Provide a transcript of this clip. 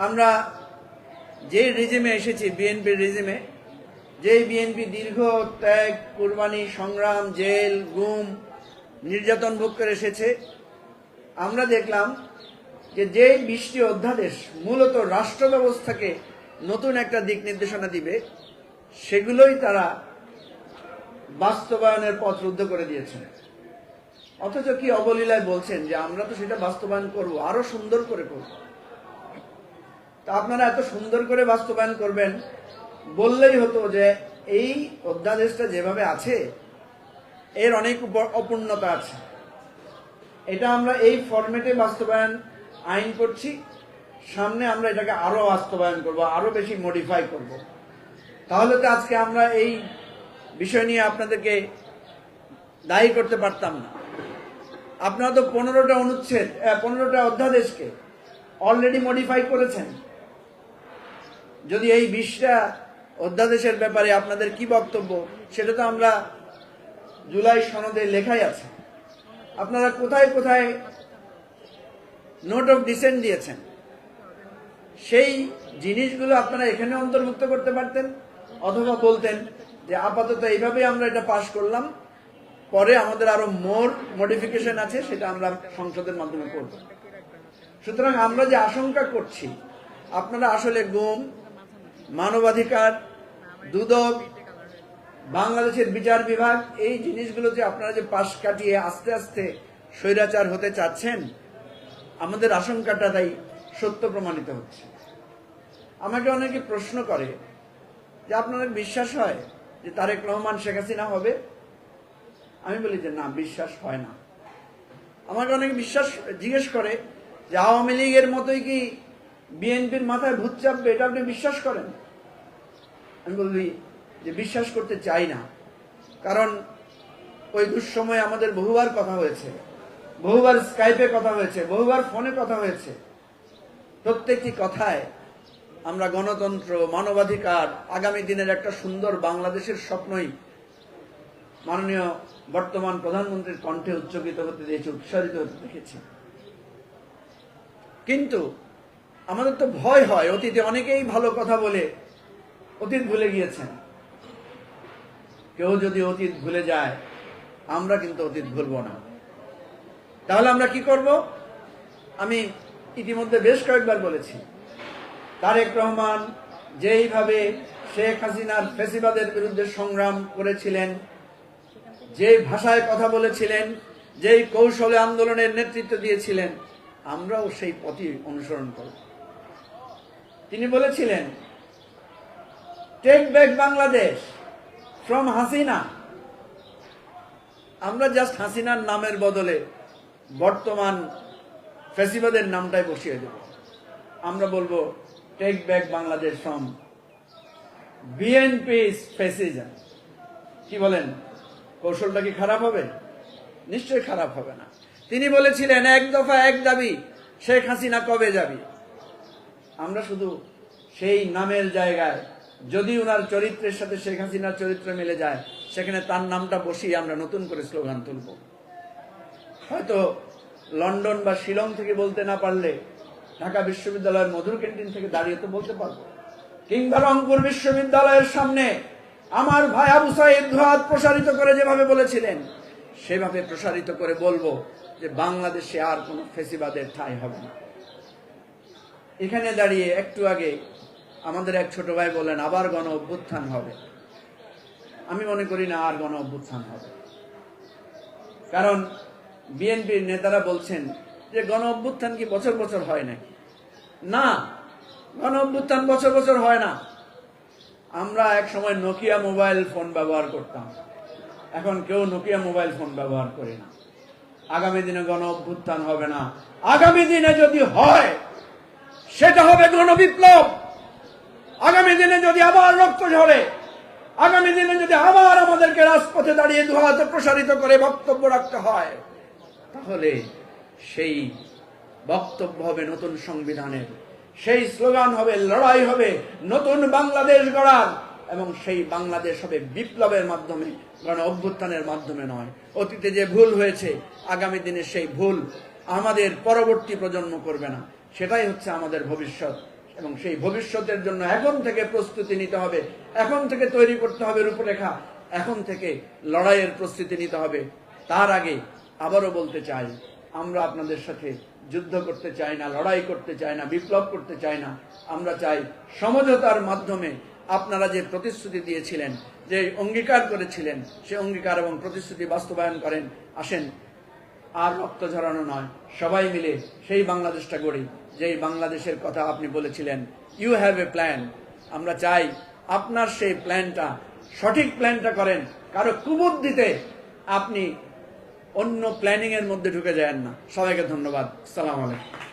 আমরা যে রিজিমে এসেছি, বিএনপির রিজিমে, যেই বিএনপি দীর্ঘ ত্যাগ, কুরবানি, সংগ্রাম, জেল, গুম, নির্যাতন ভোগ করে এসেছে, আমরা দেখলাম যে 20টি অধ্যাদেশ মূলত রাষ্ট্র ব্যবস্থাকে নতুন একটা দিক নির্দেশনা দিবে, সেগুলোই তারা বাস্তবায়নের পথ রুদ্ধ করে দিয়েছেন। অথচ কি অবলীলায় বলছেন যে আমরা তো সেটা বাস্তবায়ন করব, আরো সুন্দর করে করব। তা আপনারা এত সুন্দর করে বাস্তবায়ন করবেন বললেই হতো যে এই অধ্যাদেশটা যেভাবে আছে এর অনেক অপূর্ণতা আছে, এটা আমরা এই ফরম্যাটে বাস্তবায়ন আইন করছি, সামনে আমরা এটাকে আরো বাস্তবায়ন করব, আরো বেশি মডিফাই করব। তাহলে তো আজকে আমরা এই বিষয় নিয়ে আপনাদেরকে দায়ী করতে পারতাম না। আপনারা তো 15টা অনুচ্ছেদ, 15টা অধ্যাদেশকে অলরেডি মডিফাই করেছেন। যদি এই 20টা অধ্যাদেশের ব্যাপারে আপনাদের কি বক্তব্য, সেটা তো আমরা জুলাই সনদে লেখাই আছে। আপনারা কোথায় কোথায় নোট অফ ডিসেন্ট দিয়েছেন, সেই জিনিসগুলো আপনারা এখানে অন্তর্ভুক্ত করতে পারতেন, অথবা বলতেন যে আপাতত এইভাবে আমরা এটা পাশ করলাম, পরে আমাদের আরো মোর মডিফিকেশন আছে, সেটা আমরা সংসদের মাধ্যমে করব। সুতরাং আমরা যে আশঙ্কা করছি, আপনারা আসলে গুম, মানবাধিকার, দুদক, বাংলাদেশের বিচার বিভাগ, এই জিনিসগুলো যে আপনারা যে পাশ কাটিয়ে আস্তে আস্তে স্বৈরাচার হতে চাচ্ছেন, আমাদের আশঙ্কাটা তাই সত্য প্রমাণিত হচ্ছে। আমাকে অনেকে প্রশ্ন করে যে আপনাদের বিশ্বাস হয় যে তারেক রহমান শেখ হাসিনা হবে? আমি বলি যে না, বিশ্বাস হয় না। আমাকে অনেকে জিজ্ঞেস করে যে আওয়ামী লীগের মতোই কি বিএনপির মাথায় ভূত চাপবে, এটা আপনি বিশ্বাস করেন? আমি বলি যে বিশ্বাস করতে চাই না, কারণ ওই দুঃসময়ে আমাদের বহুবার কথা হয়েছে, বহুবার স্কাইপে কথা হয়েছে, বহুবার ফোনে কথা হয়েছে। প্রত্যেকটি কথায় আমরা গণতন্ত্র, মানবাধিকার, আগামী দিনের একটা সুন্দর বাংলাদেশের স্বপ্নই মাননীয় বর্তমান প্রধানমন্ত্রীর কণ্ঠে উচ্চকিত হতে দিয়েছে, উৎসারিত হতে দেখেছি। কিন্তু আমাদের তো ভয় হয়, অতীতে অনেকেই ভালো কথা বলে অতীত ভুলে গিয়েছেন। কেউ যদি অতীত ভুলে যায়, আমরা কিন্তু অতীত ভুলব না। তাহলে আমরা কি করব? আমি ইতিমধ্যে বেশ কয়েকবার বলেছি, তারেক রহমান যেইভাবে শেখ হাসিনার ফ্যাসিবাদের বিরুদ্ধে সংগ্রাম করেছিলেন, যে ভাষায় কথা বলেছিলেন, যেই কৌশলে আন্দোলনের নেতৃত্ব দিয়েছিলেন, আমরাও সেই পথই অনুসরণ করব। তিনি বলেছিলেন, take back Bangladesh from Hasina. আমরা জাস্ট হাসিনার নামের বদলে বর্তমান ফ্যাসিবাদের নামটাই বসিয়ে দেব। আমরা বলবো take back Bangladesh from BNP's fascism. কি বলেন, কৌশলটা কি খারাপ হবে? নিশ্চয়ই খারাপ হবে না। তিনি বলেছিলেন, এক দফা এক দাবি, শেখ হাসিনা কবে যাবি? আমরা শুধু সেই নামের জায়গায়, যদি ওনার চরিত্রের সাথে শেখ হাসিনার চরিত্র মিলে যায়, সেখানে তার নামটা বসিয়ে আমরা নতুন করে স্লোগান তুলব। হয়তো লন্ডন বা শিলং থেকে বলতে না পারলে ঢাকা বিশ্ববিদ্যালয়ের মধুর ক্যান্টিন থেকে দাঁড়িয়ে তো বলতে পারবো, কিংবা রংপুর বিশ্ববিদ্যালয়ের সামনে আমার ভাই আবু সাইদ দুহাত প্রসারিত করে যেভাবে বলেছিলেন, সেভাবে প্রসারিত করে বলবো যে বাংলাদেশে আর কোনো ফ্যাসিবাদের ঠাঁই হবে না। এখানে দাঁড়িয়ে একটু আগে আমাদের এক ছোট ভাই বলেন আবার গণ অভ্যুত্থান হবে। আমি মনে করি না আর গণ অভ্যুত্থান হবে, কারণ বিএনপির নেতারা বলছেন যে গণ অভ্যুত্থান কি বছর বছর হয় নাকি? না, গণ অভ্যুত্থান বছর বছর হয় না। আমরা এক সময় নোকিয়া মোবাইল ফোন ব্যবহার করতাম, এখন কেউ নোকিয়া মোবাইল ফোন ব্যবহার করে না। আগামী দিনে গণ অভ্যুত্থান হবে না, আগামী দিনে যদি হয় সেটা হবে গণবিপ্লব। আগামী দিনে যদি আবার রক্ত ঝরে, আগামী দিনে যদি আবার আমাদেরকে রাজপথে দাঁড়িয়ে দুহাতে প্রসারিত করে বক্তব্য রাখতে হয়, তাহলে সেই বক্তব্য হবে নতুন সংবিধানের, সেই স্লোগান হবে, লড়াই হবে নতুন বাংলাদেশ গড়ার, এবং সেই বাংলাদেশ হবে বিপ্লবের মাধ্যমে, গণ অভ্যুত্থানের মাধ্যমে নয়। অতীতে যে ভুল হয়েছে, আগামী দিনে সেই ভুল আমাদের পরবর্তী প্রজন্ম করবে না। সেটাই হচ্ছে আমাদের ভবিষ্যৎ, এবং সেই ভবিষ্যতের জন্য এখন থেকে প্রস্তুতি নিতে হবে, এখন থেকে তৈরি করতে হবে রূপরেখা, এখন থেকে লড়াইয়ের প্রস্তুতি নিতে হবে। তার আগে আবারও বলতে চাই, আমরা আপনাদের সাথে যুদ্ধ করতে চাই না, লড়াই করতে চাই না, বিপ্লব করতে চাই না। আমরা চাই সমঝোতার মাধ্যমে আপনারা যে প্রতিশ্রুতি দিয়েছিলেন, যে অঙ্গীকার করেছিলেন, সে অঙ্গীকার এবং প্রতিশ্রুতি বাস্তবায়ন করেন। আসেন, আর রক্ত ঝরানো নয়, সবাই মিলে সেই বাংলাদেশটা গড়ি যেই বাংলাদেশের কথা আপনি বলেছিলেন। You have a plan. আমরা চাই আপনার সেই প্ল্যানটা, সঠিক প্ল্যানটা করেন, কারো কুবুদ্ধিতে আপনি অন্য প্ল্যানিং এর মধ্যে ঢুকে যান না। সবাইকে ধন্যবাদ। আসসালামু আলাইকুম।